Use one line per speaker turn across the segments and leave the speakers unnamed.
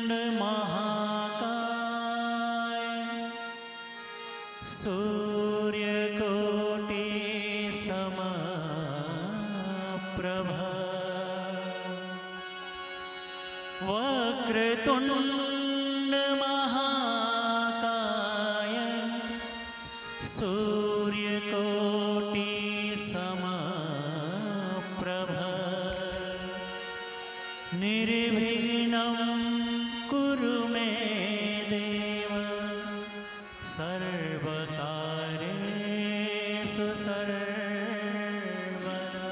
महाकाय सूर्यकोटि समप्रभा वक्रतुण्ड महाकाय सूर्यकोटि समप्रभा निर्विघ्नं कुरु मे देव सर्वकार्येषु सर्वदा।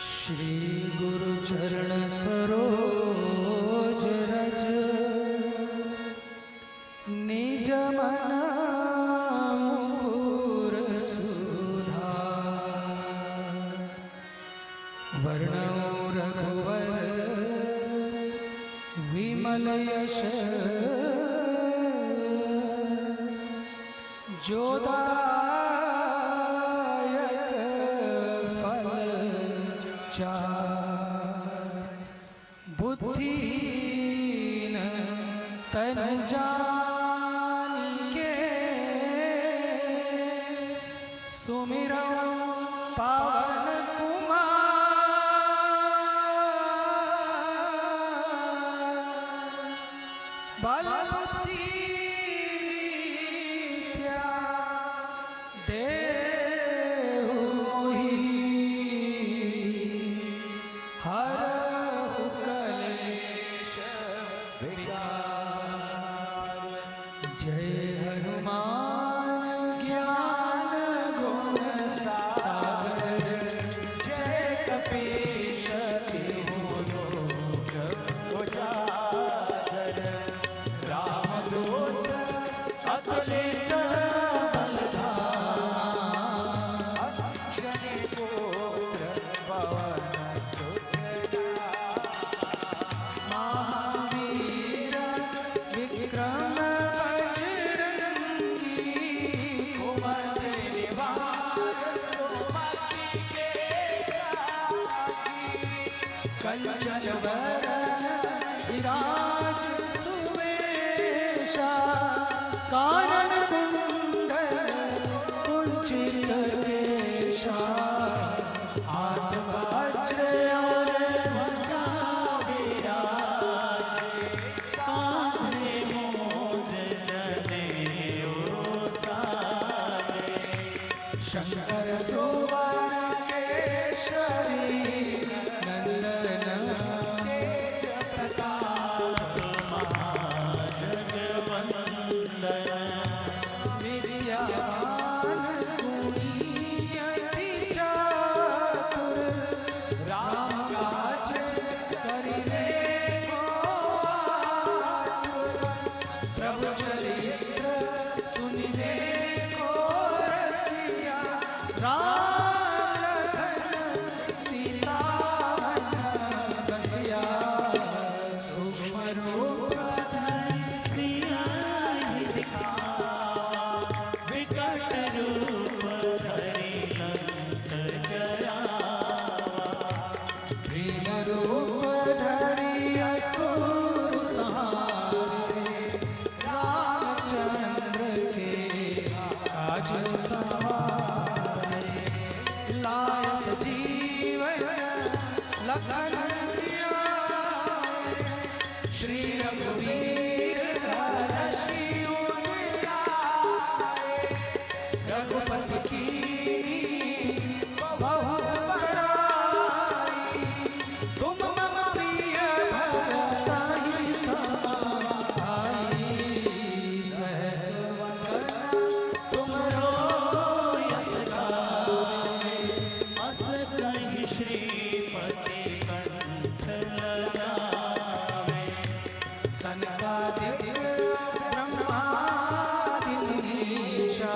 श्री गुरु चरण सरोज रज निज मन मुकुर सुधार वर्णौ रघुवर विमल यश जोदायक फल चार बुद्धिहीन तन जानिके सुमिरौ पावन बल बुद्धि विद्या देहु मोहि हरहु कलेश विकार। जय हनुमान ज्ञान गुण सागर जय कपीश तिहु लोक उजागर। रामदूत अतुलित बलधामा अक्षय पुत्र पवन सुत महावीर विक्रम बजरंगी कुमति निवार सुमति के साथी। कंचन वरण विराज सुवेशा कानन कुंडल कुंचित केशा। हाथ वज्र और ध्वजा विराजे कांधे मूँज जनेऊ साजे। शंकर सुवन केशरी नंदन तेज प्रताप महाजगवंदन। विद्यावान गुणी अति चातुर राम काज करिबे को आतुर। प्रभु चरित्र सुनिबे को रसिया राम लखन सीता मन बसिया। सूक्ष्म रूप धरि सियाहि दिखावा विकट रूप धरि लंक जरावा। भीम रूप धरि असुर संहारे रामचंद्र के काज सवारे। लाय सजीवन लखन जियाए श्री रघुवीर हरषि उर लाए। रघुपति कीन्ही बहुत बड़ाई तुम मम प्रिय भरतहि समाई। सहस वदन तुमरो यस गावे अस कहि श्रीपति कंठ लगावे। सनकादिक ब्रह्मादि मुनीषा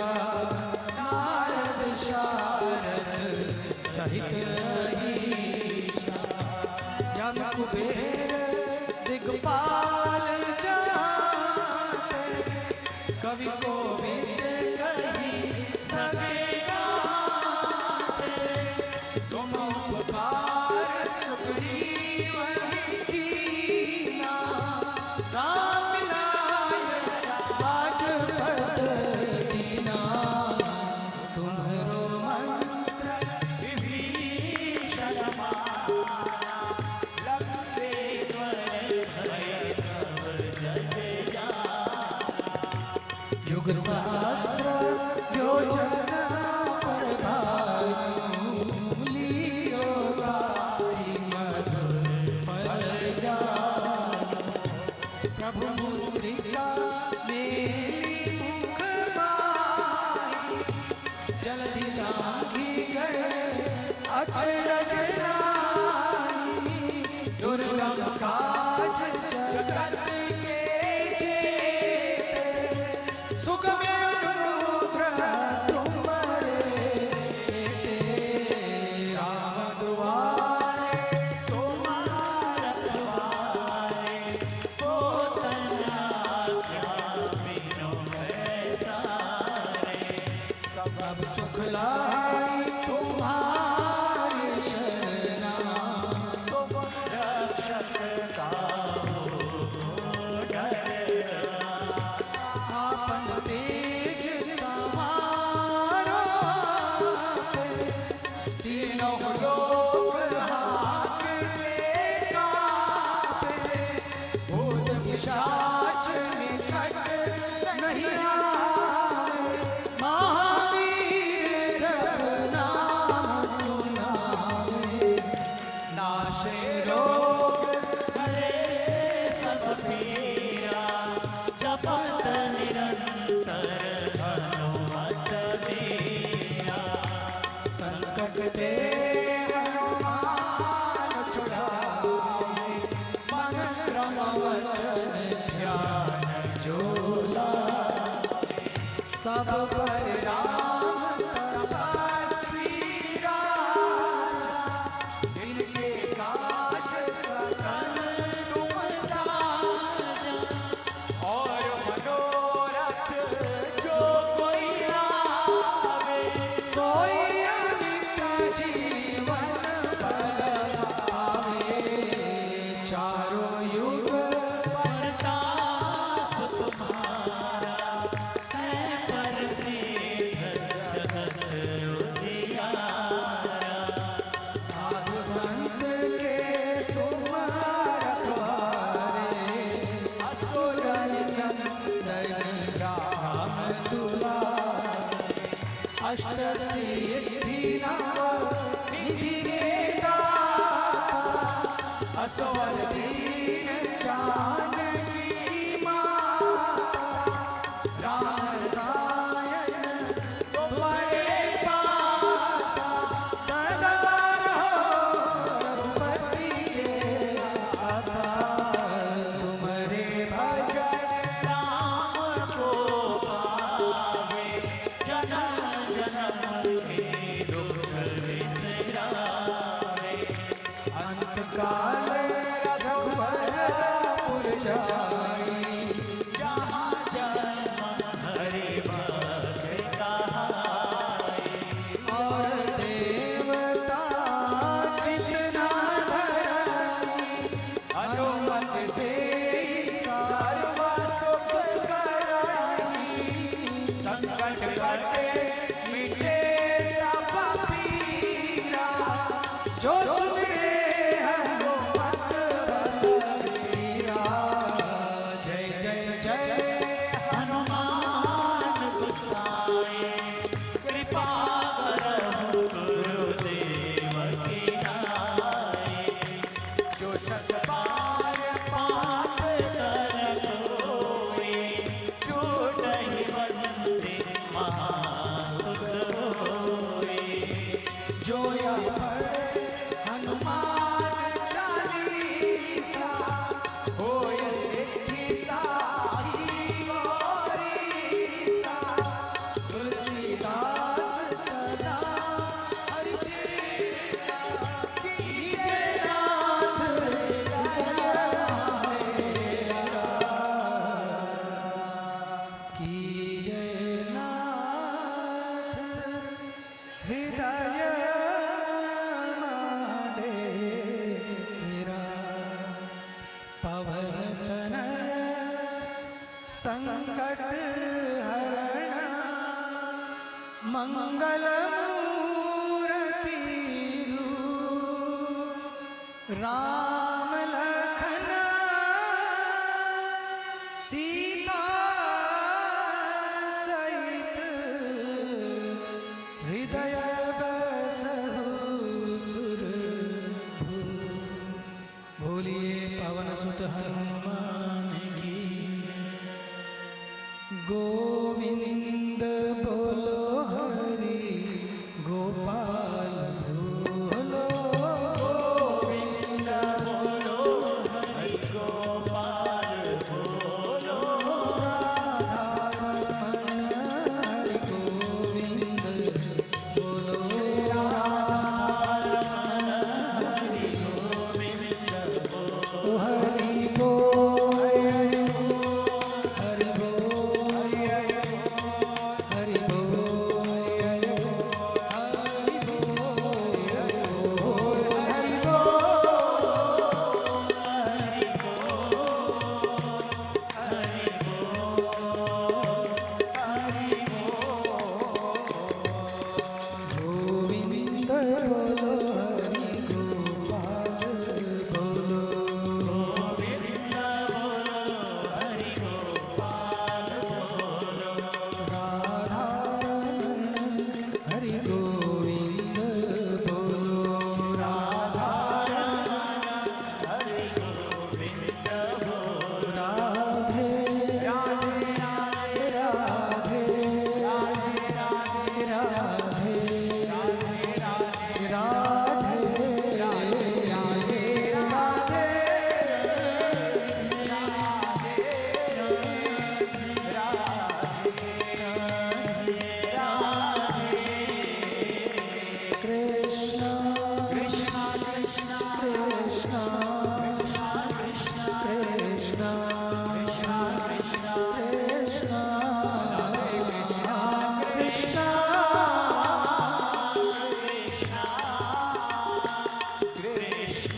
नारद शारद सहित अहीशा। यम कुबेर दिगपाल जाते कवि कोविद कहि सके गाते। तुम उपकार सुग्रीव ही युग सहस्र योजना पर लियो ताई मधुर फल जानो। प्रभु मुद्रिका मेरी मुख माही, जल्दी लांघी गए अचरज नाई। दुर्गम काज जगत के जेते, सुख में अनुग्रह तुम्हारे बेटे। राम दुआरे
तुम्हारा द्वारे, पोतना क्या बिनु पैसारे।
सब सुख लाई तुम्हारी शरणा,
तुम रक्षक काहू को डरना।
आपन तेज समारो पे, तीनों लोक हांकते कांपे। भूत पिशाच निकट नहीं आवे, महावीर जप नाम सुनावे। नाशे रोग
हरे सब पीरा, जपत निरंतर हनुमत बीरा।
संकट ते हनुमान छुड़ावे, मन क्रम वचन ध्यान जो लावे। सब पर राम तपस्वी राजा, इनके काज सकल तुम साजा। और मनोरथ जो कोई लावे, सोई अमित जीवन फल पावे। चारों युग
प्रताप तुम्हारा, है प्रसिद्ध जगत उजियारा।
साधु संत के तुम रखवारे, असुर निकंदन राम दुलारे। अष्ट सिद्धि नव निधि के दाता, असवर दीन जानकी माता। राम रसायन तुम्हारे पासा, सदा रहो रघुपति के आसा। तुम्हारे भजन
राम को पावे, जन्म जन्म के दुख बिसरावे।
अंत काल रघुवरपुर जाई,
जहाँ जन्म हरि भक्त कहाई।
और देवता जितना धराई। हनुमत से सर्व सुख कराई। संकट कटे मिटे सब पीरा, जो सुमिरे हनुमत बलबीरा। जय जय जय
हनुमान गोसाई, कृपा करहु गुरुदेव की नाई। जो सत बार पाठ कर कोई, छूटहि बंदी महासुख होई।
जो यह पढ़े हनुमान चालीसा, होय सिद्धि साखी गौरीसा। तुलसीदास सदा हरिचेरा, कीजे नाथ हृदय माहेरा। कीजे नाथ हृदय माडेरा। पवन तनय संकट हरण, मंगल मूर्ति रूप। राम लखन सीता बोलिए पवन सुत हनुमान की। गोविंद बोलो हरि गोपाल बोलो।
गोविंद बोलो हरि गोपाल बोलो।
राधा रमण हरि गोविंद बोलो।
हरि गोविंद बोलो।
हरि बोल हरि बोल हरि बोल हरि बोल हरि गोविंद बोलो हरि गोपाल बोलो।
गोविंद बोलो हरि गोपाल बोलो।
राधा रमण हरि गोविंद बोलो।
राधा रमण हरि गोविंद बोलो।
राधे
राधे राधे
राधे
राधे राधे
राधे
राधे
कृष्ण
कृष्ण कृष्ण
कृष्ण
कृष्ण
कृष्ण
कृष्ण कृष्ण
कृष्ण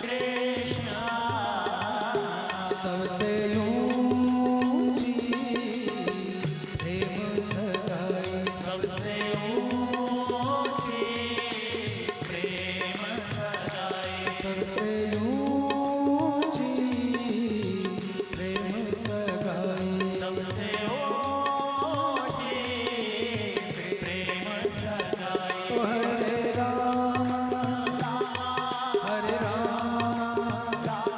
कृष्ण सबसे ऊंची प्रेम सगाई।
सबसे ऊंची प्रेम सगाई।
सबसे ऊंची प्रेम सगाई।
सबसे ऊंची प्रेम सगाई।
हरे राम हरे राम राम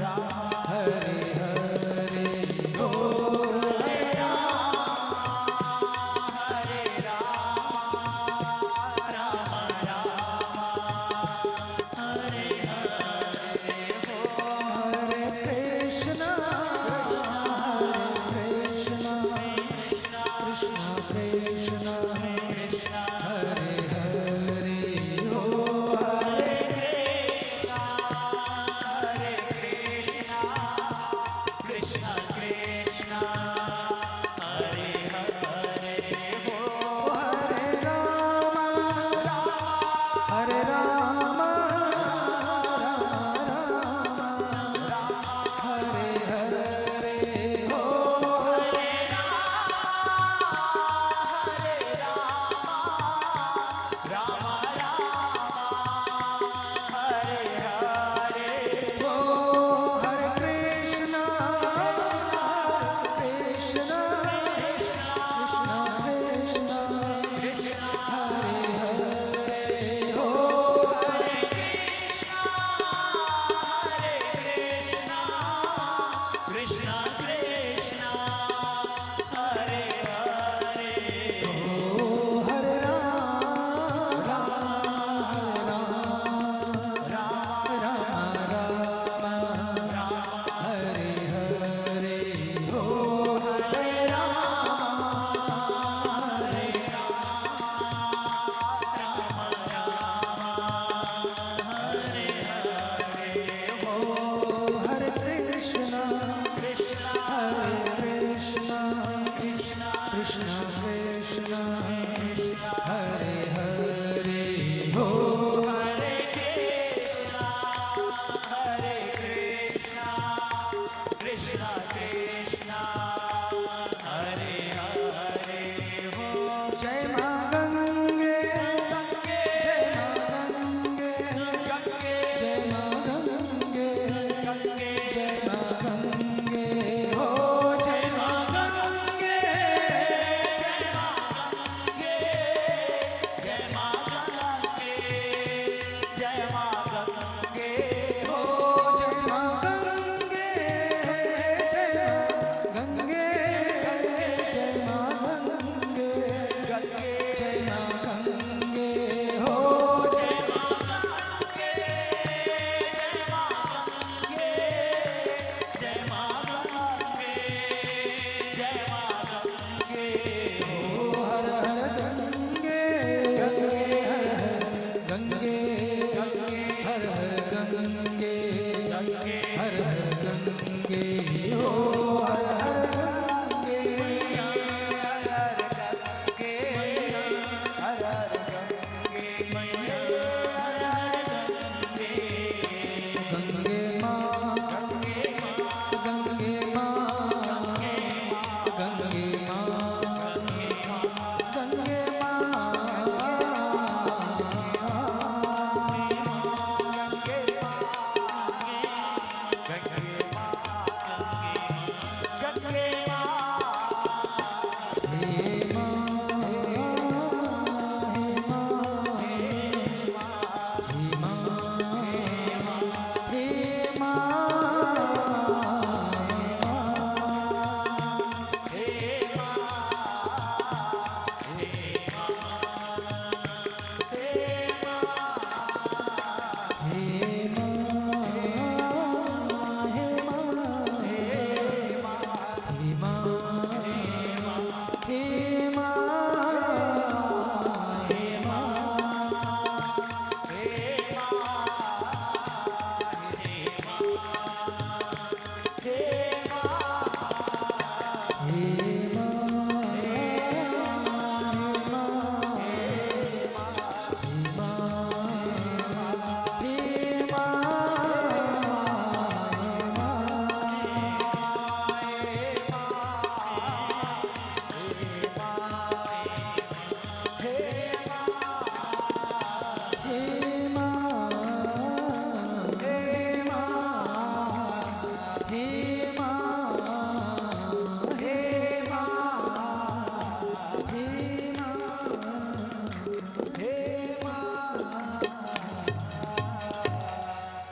राम हरे हरे हो।
हरे राम राम राम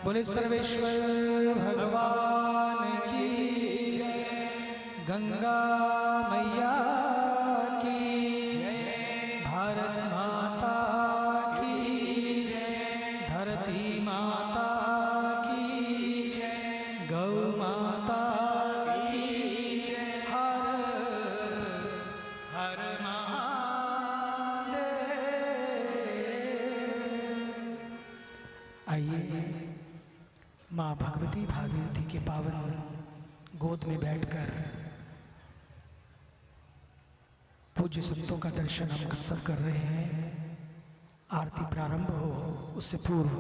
बोले सर्वेश्वर भगवान की जय, गंगा मैया की जय, भारत माता की जय, धरती माता की जय, गौ माता की जय, हर हर महादेव। आइए माँ भगवती भागीरथी के पावन गोद में बैठकर पूज्य संतों का दर्शन हम सब कर रहे हैं। आरती प्रारंभ हो उससे पूर्व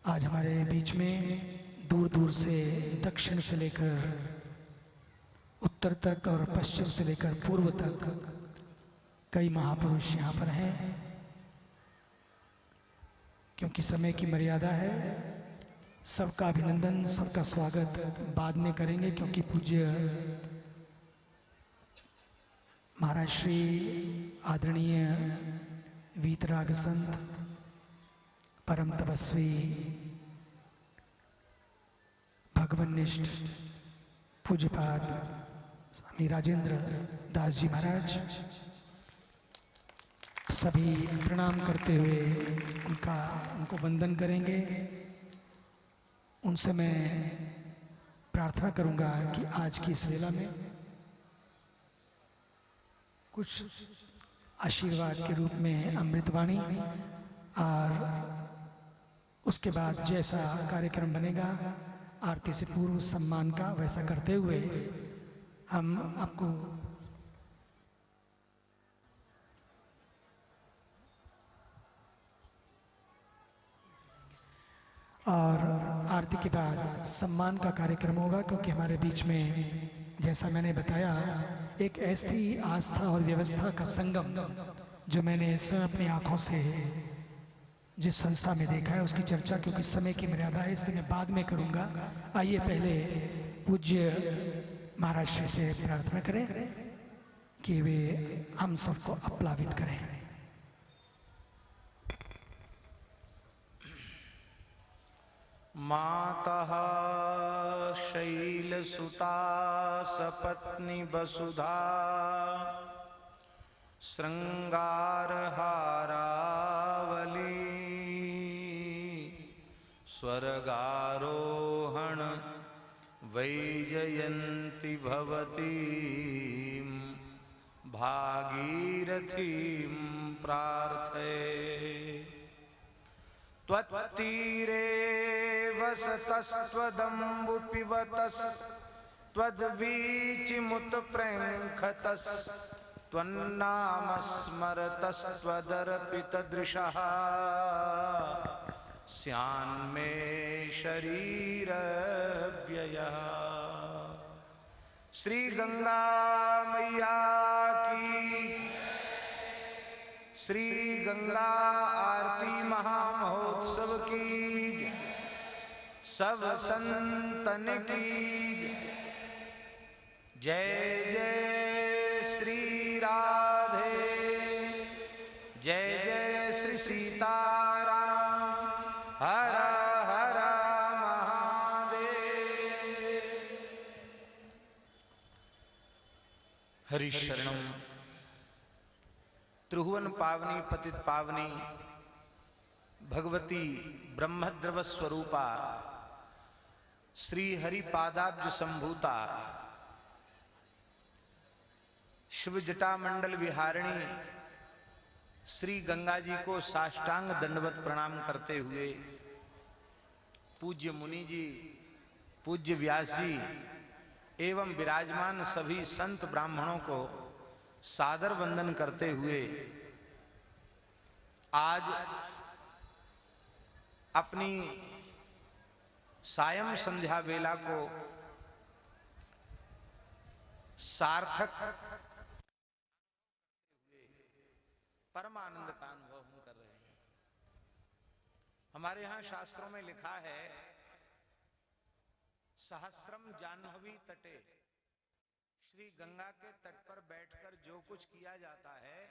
आज हमारे बीच में दूर दूर से दक्षिण से लेकर उत्तर तक और पश्चिम से लेकर पूर्व तक कई महापुरुष यहाँ पर हैं। क्योंकि समय की मर्यादा है, सबका अभिनंदन सबका स्वागत बाद में करेंगे, क्योंकि पूज्य महाराज श्री आदरणीय वीतराग संत परम तपस्वी भगवनिष्ठ पूज्यपाद स्वामी राजेंद्र दास जी महाराज सभी प्रणाम करते हुए उनको वंदन करेंगे। उनसे मैं प्रार्थना करूंगा कि आज की इस वेला में कुछ आशीर्वाद के रूप में अमृतवाणी और उसके बाद जैसा कार्यक्रम बनेगा आरती से पूर्व सम्मान का वैसा करते हुए हम आपको और आरती के बाद सम्मान का कार्यक्रम होगा। क्योंकि हमारे बीच में जैसा मैंने बताया एक ऐसी आस्था और व्यवस्था का संगम जो मैंने स्वयं अपनी आंखों से जिस संस्था में देखा है उसकी चर्चा क्योंकि समय की मर्यादा है इसलिए मैं बाद में करूंगा। आइए पहले पूज्य महाराज श्री से प्रार्थना करें कि वे हम सबको अप्लावित करें।
मातः शैलसुता सपत्नी वसुधा श्रृंगारहारावली स्वर्गारोहण वैजयन्ती भवती भागीरथीं प्रार्थये। त्वत्तीरे वसतस्त्वदम्बु पिबतस् त्वद्वीचिमुत्प्रेङ्खतस् त्वन्नाम स्मरतस्त्वदर्पितदृशः स्यान्मे शरीरव्ययः। श्री गंगा मैया की, श्री गंगा आरती महामहोत्सव की, सब संतन की जय जय श्री राधे, जय जय श्री सीताराम, हर हर महादेव। हरिशरणम त्रिभुवन पावनी पतित पावनी भगवती ब्रह्मद्रव स्वरूपा श्री हरि पादाब्ज संभूता शिव जटा मंडल विहारिणी श्री गंगा जी को साष्टांग दंडवत प्रणाम करते हुए पूज्य मुनि जी, पूज्य व्यास जी एवं विराजमान सभी संत ब्राह्मणों को सादर वंदन करते हुए आज अपनी सायं संध्या वेला को सार्थक परमानंद का अनुभव हम कर रहे हैं। हमारे यहाँ शास्त्रों में लिखा है सहस्रम जाह्नवी तटे, श्री गंगा के तट पर बैठकर जो कुछ किया जाता है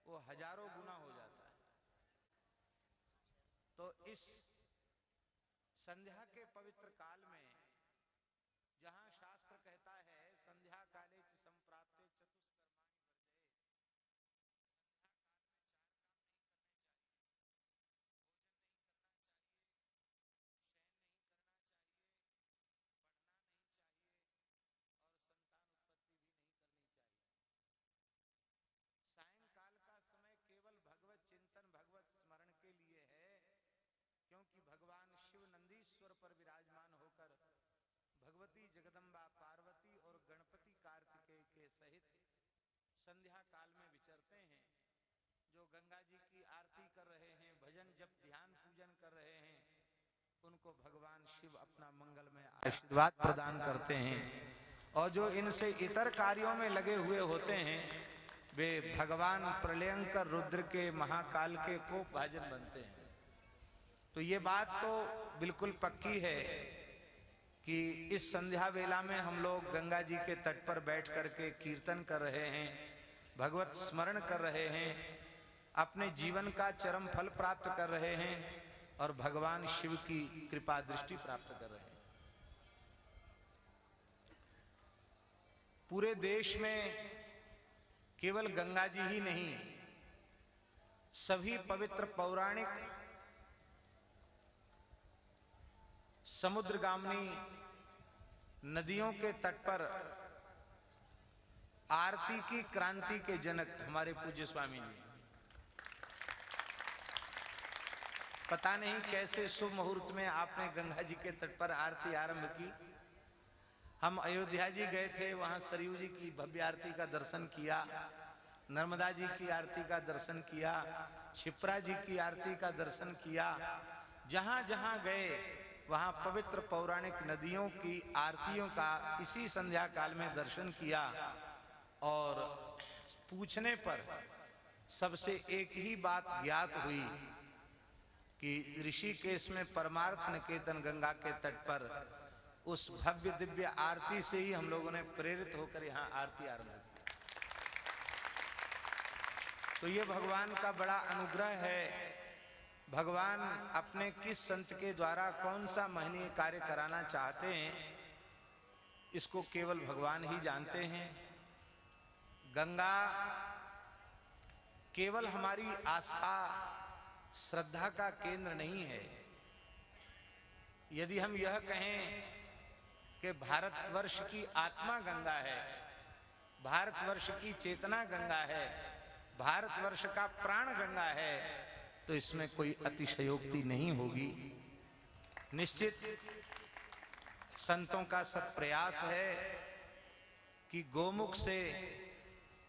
वो हजारों गुना हो जाता है। तो इस संध्या के पवित्र काल में, जहां शास्त्र कहता है संध्या काले च संप्राप्ते सायंकाल का समय केवल भगवत चिंतन भगवत स्मरण के लिए है, क्योंकि भगवान शिव नंदीश्वर पर विराजमान होकर भगवती जगदम्बा पार्वती और गणपति कार्तिकेय के सहित संध्या काल में विचरते हैं। जो गंगा जी की आरती कर रहे हैं, भजन जप ध्यान पूजन कर रहे हैं, उनको भगवान शिव अपना मंगलमय आशीर्वाद प्रदान करते हैं। और जो इनसे इतर कार्यों में लगे हुए होते हैं, वे भगवान प्रलयंकर रुद्र के महाकाल के कोप भाजन बनते हैं। तो ये बात तो बिल्कुल पक्की है कि इस संध्या वेला में हम लोग गंगा जी के तट पर बैठ करके कीर्तन कर रहे हैं, भगवत स्मरण कर रहे हैं, अपने जीवन का चरम फल प्राप्त कर रहे हैं और भगवान शिव की कृपा दृष्टि प्राप्त कर रहे हैं। पूरे देश में केवल गंगा जी ही नहीं, सभी पवित्र पौराणिक समुद्रगामी नदियों के तट पर आरती की क्रांति के जनक हमारे पूज्य स्वामी जी, पता नहीं कैसे शुभ मुहूर्त में आपने गंगा जी के तट पर आरती आरंभ की। हम अयोध्या जी गए थे, वहां सरयू जी की भव्य आरती का दर्शन किया, नर्मदा जी की आरती का दर्शन किया, क्षिप्रा जी की आरती का दर्शन किया। जहां जहां गए वहां पवित्र पौराणिक नदियों की आरतियों का इसी संध्या काल में दर्शन किया। और पूछने पर सबसे एक ही बात ज्ञात हुई कि ऋषिकेश में परमार्थ निकेतन गंगा के तट पर उस भव्य दिव्य आरती से ही हम लोगों ने प्रेरित होकर यहाँ आरती आरंभ की। तो ये भगवान का बड़ा अनुग्रह है। भगवान अपने किस संत के द्वारा कौन सा महनीय कार्य कराना चाहते हैं, इसको केवल भगवान ही जानते हैं। गंगा केवल हमारी आस्था श्रद्धा का केंद्र नहीं है। यदि हम यह कहें कि भारतवर्ष की आत्मा गंगा है, भारतवर्ष की चेतना गंगा है, भारतवर्ष का प्राण गंगा है, तो इसमें कोई अतिशयोक्ति नहीं होगी। निश्चित संतों का सत प्रयास है कि गोमुख से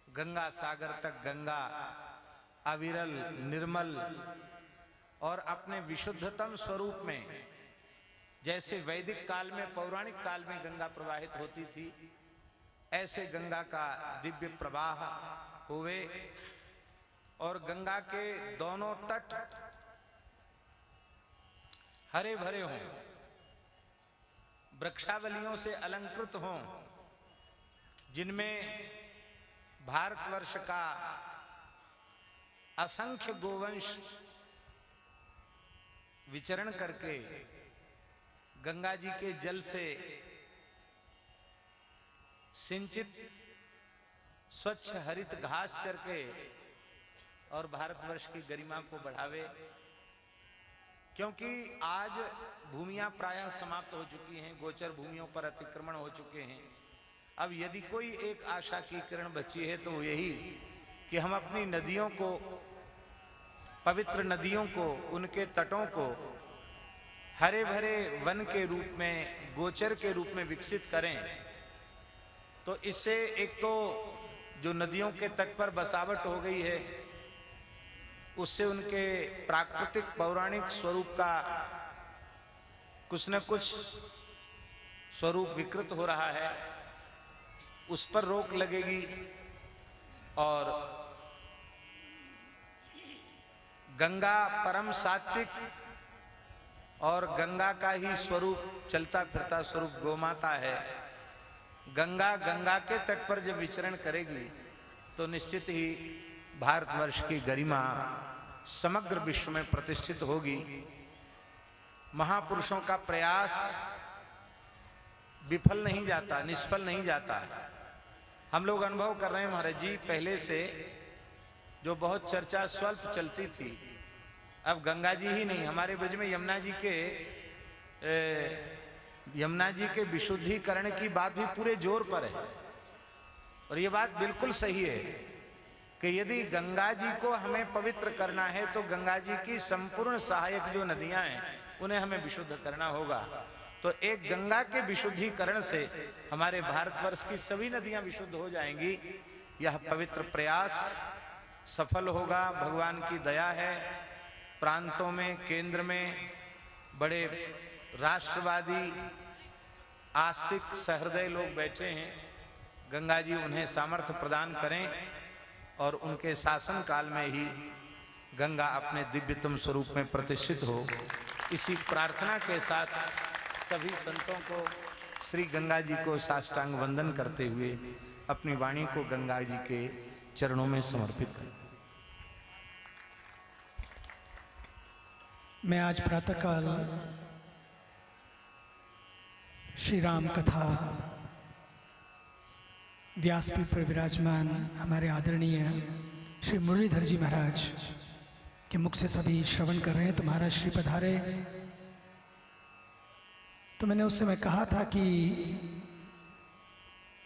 गंगा सागर तक गंगा अविरल निर्मल और अपने विशुद्धतम स्वरूप में, जैसे वैदिक काल में पौराणिक काल में गंगा प्रवाहित होती थी, ऐसे गंगा का दिव्य प्रवाह होवे और गंगा के दोनों तट हरे भरे हों, वृक्षावलियों से अलंकृत हों, जिनमें भारतवर्ष का असंख्य गोवंश विचरण करके गंगा जी के जल से सिंचित स्वच्छ हरित घास चर के और भारतवर्ष की गरिमा को बढ़ावे। क्योंकि आज भूमियां प्रायः समाप्त हो चुकी हैं, गोचर भूमियों पर अतिक्रमण हो चुके हैं। अब यदि कोई एक आशा की किरण बची है तो यही कि हम अपनी नदियों को, पवित्र नदियों को, उनके तटों को हरे भरे वन के रूप में, गोचर के रूप में विकसित करें। तो इससे एक तो जो नदियों के तट पर बसावट हो गई है, उससे उनके प्राकृतिक पौराणिक स्वरूप का कुछ न कुछ स्वरूप विकृत हो रहा है, उस पर रोक लगेगी। और गंगा परम सात्विक और गंगा का ही स्वरूप, चलता फिरता स्वरूप गोमाता है। गंगा गंगा के तट पर जब विचरण करेगी तो निश्चित ही भारतवर्ष की गरिमा समग्र विश्व में प्रतिष्ठित होगी। महापुरुषों का प्रयास विफल नहीं जाता, निष्फल नहीं जाता है। हम लोग अनुभव कर रहे हैं महाराज जी, पहले से जो बहुत चर्चा स्वल्प चलती थी, अब गंगा जी ही नहीं, हमारे ब्रज में यमुना जी के विशुद्धिकरण की बात भी पूरे जोर पर है। और ये बात बिल्कुल सही है कि यदि गंगा जी को हमें पवित्र करना है तो गंगा जी की संपूर्ण सहायक जो नदियां हैं उन्हें हमें विशुद्ध करना होगा। तो एक गंगा के विशुद्धिकरण से हमारे भारतवर्ष की सभी नदियां विशुद्ध हो जाएंगी। यह पवित्र प्रयास सफल होगा, भगवान की दया है। प्रांतों में, केंद्र में बड़े राष्ट्रवादी आस्तिक सहृदय लोग बैठे हैं। गंगा जी उन्हें सामर्थ्य प्रदान करें और उनके शासन काल में ही गंगा अपने दिव्यतम स्वरूप में प्रतिष्ठित हो। इसी प्रार्थना के साथ सभी संतों को श्री गंगा जी को साष्टांग वंदन करते हुए अपनी वाणी को गंगा जी के चरणों में समर्पित करें।
मैं आज प्रातःकाल श्री राम कथा व्यासपीठ पर विराजमान हमारे आदरणीय श्री मुरलीधर जी महाराज के मुख से सभी श्रवण कर रहे हैं। तो महाराज श्री पधारे, तो मैंने उस समय कहा था कि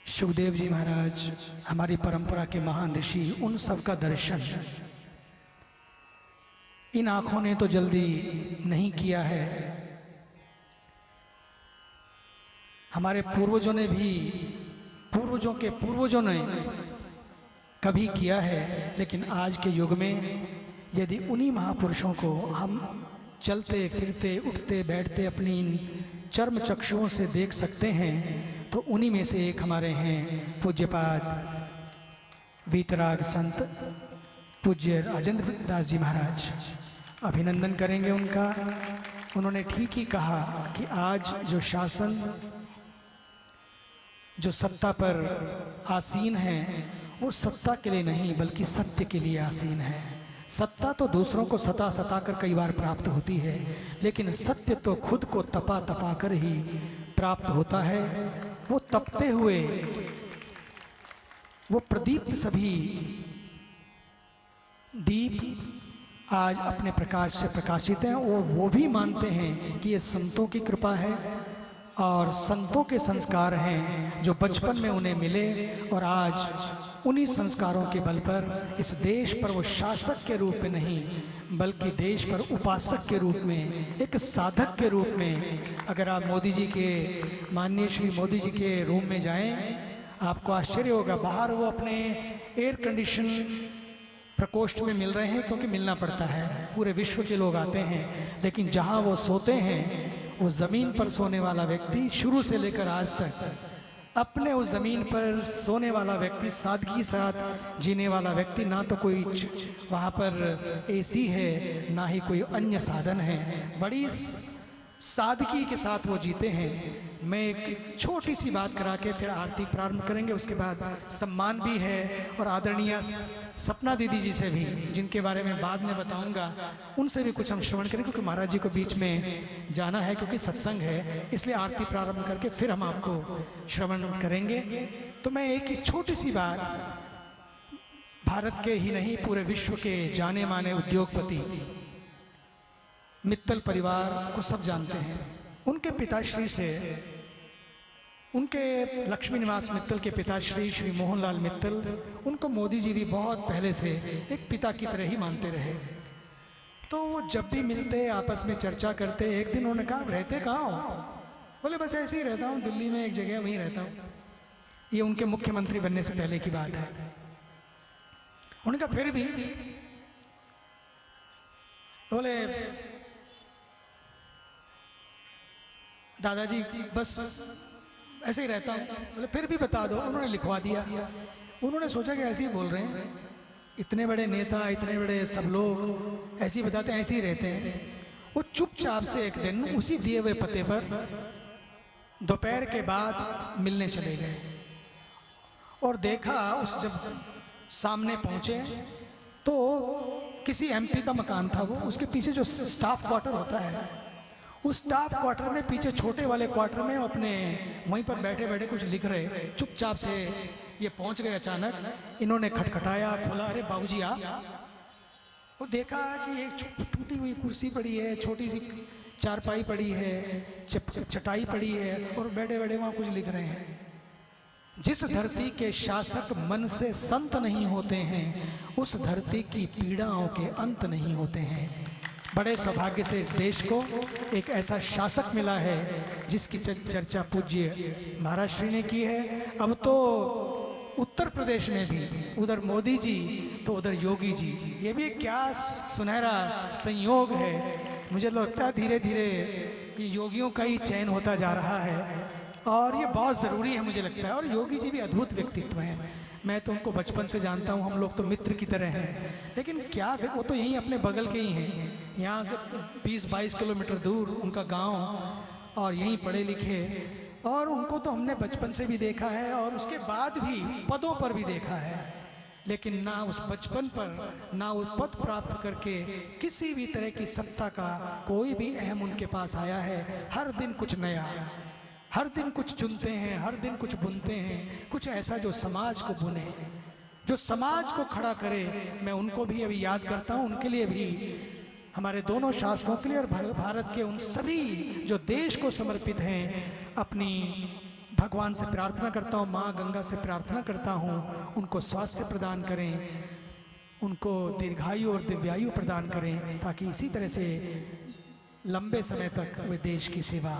सुखदेव जी महाराज हमारी परंपरा के महान ऋषि, उन सब का दर्शन इन आंखों ने तो जल्दी नहीं किया है। हमारे पूर्वजों ने भी, पूर्वजों के पूर्वजों ने कभी किया है, लेकिन आज के युग में यदि उन्हीं महापुरुषों को हम चलते फिरते उठते बैठते अपनी इन चर्म चक्षुओं से देख सकते हैं, तो उन्हीं में से एक हमारे हैं पूज्यपाद वीतराग संत पूज्य राजेंद्र दास जी महाराज। अभिनंदन करेंगे उनका। उन्होंने ठीक ही कहा कि आज जो शासन, जो सत्ता पर आसीन है, वो सत्ता के लिए नहीं बल्कि सत्य के लिए आसीन है। सत्ता तो दूसरों को सता कर कई बार प्राप्त होती है, लेकिन सत्य तो खुद को तपा तपा कर ही प्राप्त होता है। वो तपते हुए वो प्रदीप्त सभी दीप आज अपने प्रकाश से प्रकाशित हैं और वो भी मानते हैं कि ये संतों की कृपा है और संतों के संस्कार हैं जो बचपन में उन्हें मिले, और आज उन्हीं संस्कारों के बल पर इस देश पर वो शासक के रूप में नहीं बल्कि देश पर उपासक के रूप में, एक साधक के रूप में। अगर आप मोदी जी के, माननीय श्री मोदी जी के रूम में जाएं, आपको आश्चर्य होगा, बाहर वो अपने एयर कंडीशन प्रकोष्ठ में मिल रहे हैं, क्योंकि मिलना पड़ता है, पूरे विश्व के लोग आते हैं। लेकिन जहां वो सोते हैं, वो जमीन पर सोने वाला व्यक्ति शुरू से लेकर आज तक अपने उस जमीन पर सोने वाला व्यक्ति, सादगी साथ जीने वाला व्यक्ति, ना तो कोई वहां पर एसी है ना ही कोई अन्य साधन है, बड़ी सादगी के साथ वो जीते हैं। मैं एक छोटी सी बात करा के फिर आरती प्रारंभ करेंगे, उसके बाद सम्मान भी है और आदरणीय सपना दीदी जी से भी, जिनके बारे में बाद में बताऊंगा, उनसे भी कुछ हम श्रवण करें, क्योंकि महाराज जी को बीच में जाना है, क्योंकि सत्संग है, इसलिए आरती प्रारंभ करके फिर हम आपको श्रवण करेंगे। तो मैं एक ही छोटी सी बात, भारत के ही नहीं पूरे विश्व के जाने माने उद्योगपति मित्तल परिवार को सब जानते हैं। उनके पिताश्री से, उनके लक्ष्मी निवास मित्तल के पिताश्री श्री मोहनलाल मित्तल, उनको मोदी जी भी बहुत पहले से एक पिता की तरह ही मानते रहे। तो वो जब भी मिलते आपस में चर्चा करते, एक दिन उन्होंने कहा रहते कहाँ हो? बोले बस ऐसे ही रहता हूँ, दिल्ली में एक जगह वहीं रहता हूँ। ये उनके मुख्यमंत्री बनने से पहले की बात है। उन्होंने कहा फिर भी? बोले दादाजी बस ऐसे ही रहता हूँ। बोले फिर भी बता दो। उन्होंने लिखवा दिया। उन्होंने सोचा कि ऐसे ही बोल रहे हैं, इतने बड़े नेता, इतने बड़े सब लोग ऐसे ही बताते हैं, ऐसे ही रहते हैं। वो चुपचाप से एक दिन उसी दिए हुए पते पर दोपहर के बाद मिलने चले गए और देखा, उस जब सामने पहुंचे तो किसी एमपी का मकान था वो, उसके पीछे जो स्टाफ क्वार्टर होता है उस स्टाफ क्वार्टर में पीछे छोटे वाले क्वार्टर में अपने वहीं पर बैठे बैठे कुछ लिख रहे। चुपचाप से ये पहुंच गए। अचानक इन्होंने खटखटाया, खोला। अरे बाबूजी आप? वो देखा कि एक टूटी हुई कुर्सी पड़ी है, छोटी सी चारपाई पड़ी है, चटाई पड़ी है, और बैठे बैठे वहां कुछ लिख रहे हैं। जिस धरती के शासक मन से संत नहीं होते हैं, उस धरती की पीड़ाओं के अंत नहीं होते हैं। बड़े सौभाग्य से इस देश को एक ऐसा शासक मिला है जिसकी चर्चा पूज्य महाराज श्री ने की है। अब तो उत्तर प्रदेश में भी उधर मोदी जी तो उधर योगी जी, ये भी क्या सुनहरा संयोग है। मुझे लगता है धीरे धीरे ये योगियों का ही चयन होता जा रहा है, और ये बहुत ज़रूरी है मुझे लगता है। और योगी जी भी अद्भुत व्यक्तित्व हैं। मैं तो उनको बचपन से जानता हूँ, हम लोग तो मित्र की तरह हैं। लेकिन क्या वो तो यहीं अपने बगल के ही हैं, यहाँ से 20-22 किलोमीटर दूर उनका गांव, और यहीं पढ़े लिखे, और उनको तो हमने बचपन से भी देखा है और उसके बाद भी पदों पर भी देखा है। लेकिन ना उस बचपन पर, ना वो पद प्राप्त करके किसी भी तरह की सत्ता का कोई भी अहम उनके पास आया है। हर दिन कुछ नया, हर दिन कुछ चुनते हैं, हर दिन कुछ बुनते हैं, कुछ ऐसा जो समाज को बुने, जो समाज को खड़ा करे। मैं उनको भी अभी याद करता हूँ, उनके लिए भी, हमारे दोनों शासकों के लिए और भारत के उन सभी जो देश को समर्पित हैं। अपनी भगवान से प्रार्थना करता हूँ, माँ गंगा से प्रार्थना करता हूँ, उनको स्वास्थ्य प्रदान करें, उनको दीर्घायु और दिव्यायु प्रदान करें, ताकि इसी तरह से लंबे समय तक वे देश की सेवा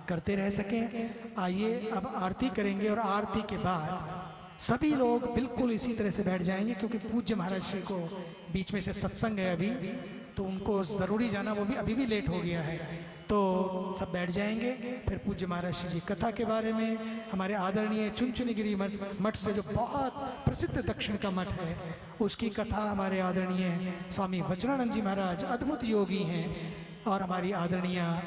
करते रह सकें। आइए अब आरती करेंगे, और आरती के बाद सभी लोग बिल्कुल इसी तरह से बैठ जाएंगे, क्योंकि पूज्य महाराज श्री को बीच में से सत्संग है अभी, तो उनको ज़रूरी जाना, वो भी अभी भी लेट हो गया है। तो सब बैठ जाएंगे। फिर पूज्य महाराज श्री जी कथा के बारे में, हमारे आदरणीय चुनचुनीगिरी मठ से जो बहुत प्रसिद्ध दक्षिण का मठ है, उसकी कथा हमारे आदरणीय स्वामी वचनानंद जी महाराज अद्भुत योगी हैं, और हमारी आदरणीय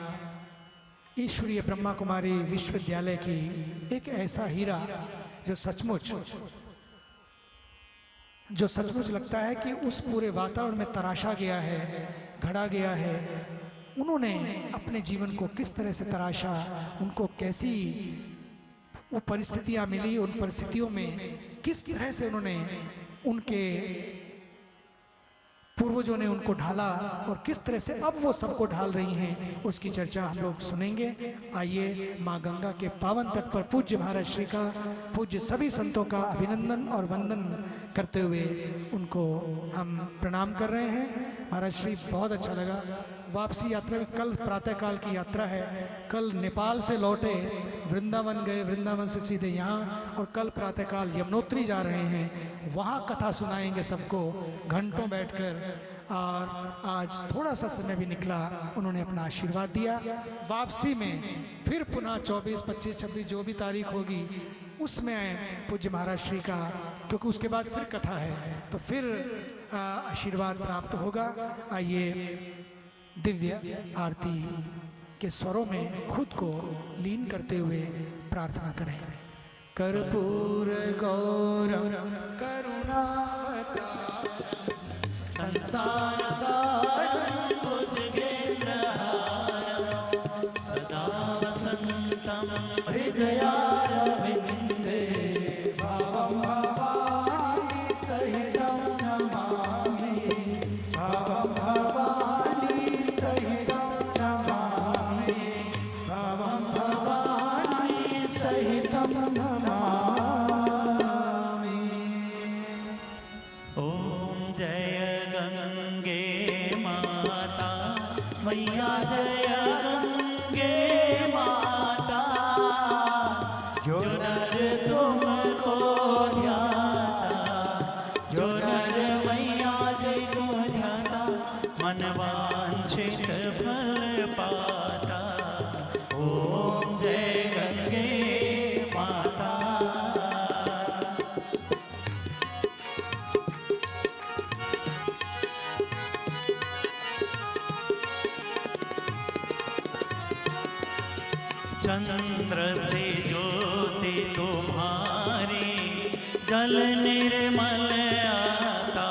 ईश्वरीय ब्रह्मा कुमारी विश्वविद्यालय की एक ऐसा हीरा जो सचमुच लगता है कि उस पूरे वातावरण में तराशा गया है, घड़ा गया है। उन्होंने अपने जीवन को किस तरह से तराशा, उनको कैसी वो परिस्थितियां मिली, उन परिस्थितियों में किस तरह से उन्होंने, उनके पूर्वजों ने उनको ढाला, और किस तरह से अब वो सबको ढाल रही हैं, उसकी चर्चा हम लोग सुनेंगे। आइए माँ गंगा के पावन तट पर पूज्य महाराज श्री का, पूज्य सभी संतों का अभिनंदन और वंदन करते हुए उनको हम प्रणाम कर रहे हैं। महाराज श्री बहुत अच्छा लगा। वापसी यात्रा में कल प्रातःकाल की यात्रा है, कल नेपाल से लौटे, वृंदावन गए, वृंदावन से सीधे यहाँ, और कल प्रातःकाल यमुनोत्री जा रहे हैं, वहाँ कथा सुनाएंगे सबको घंटों बैठकर। और आज थोड़ा सा समय भी निकला, उन्होंने अपना आशीर्वाद दिया। वापसी में फिर पुनः 24, 25, 26 जो भी तारीख होगी उसमें पूज्य महाराज श्री का, क्योंकि उसके बाद फिर कथा है, तो फिर आशीर्वाद प्राप्त होगा। आइए दिव्य आरती के स्वरों में खुद को लीन करते हुए प्रार्थना करें। कर्पूर गौरम करुणावतारम संसार सारम भुजगेन्द्रहारम सदा वसन्तं हृदयारविन्दे भावं भवानी सहितं नमामि भावं भवानी सहितं नमामि भावं भवानी सहितं नमामि।
ओम जय गंगे माता मैया, जय गंगे माता, जो नर तुमको ध्याता, जो नर मैया जय को ध्याता, मन वांछित फल पाता। ओम जय गंगे माता। चंद्र से ज्योति तुम्हारी, जल निर्मल आता,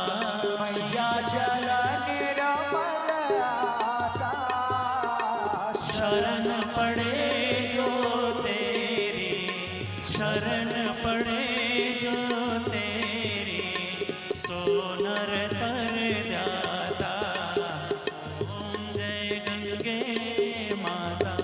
मैया जल निर्मल आता, शरण पड़े जो तेरी, शरण पड़े जो तेरी, सो नर तर जाता। ओम जय गंगे माता।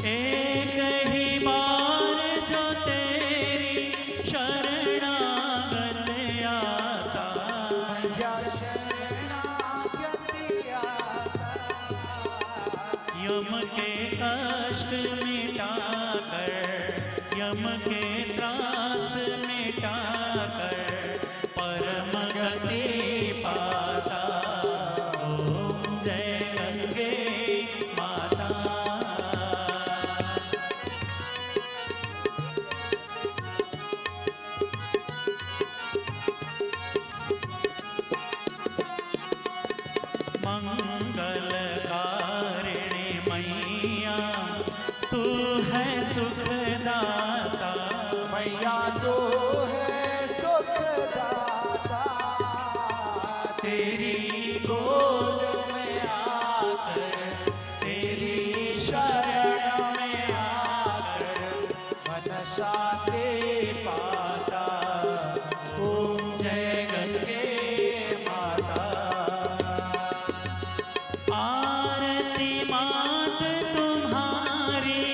एक ही बार जो तेरी शरणागत आता, यम के कष्ट मिटाकर, यम के त्रास मिटाकर, परम गति पाता। ओम जय गंगे माता। मंगलकारिणी मैया तू है सुखदाता,
मैया तो है सुखदाता।
तेरी गोद में आकर, तेरी शरण में आकर,
मनसा ते पाता।
ओम जय गंगे
माता।
आरती मात तुम्हारी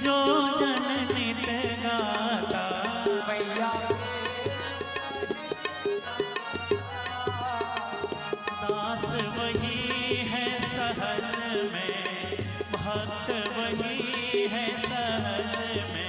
जो जन नित गाता,
मैया
दास वही है सहज में, भक्त वही है सहज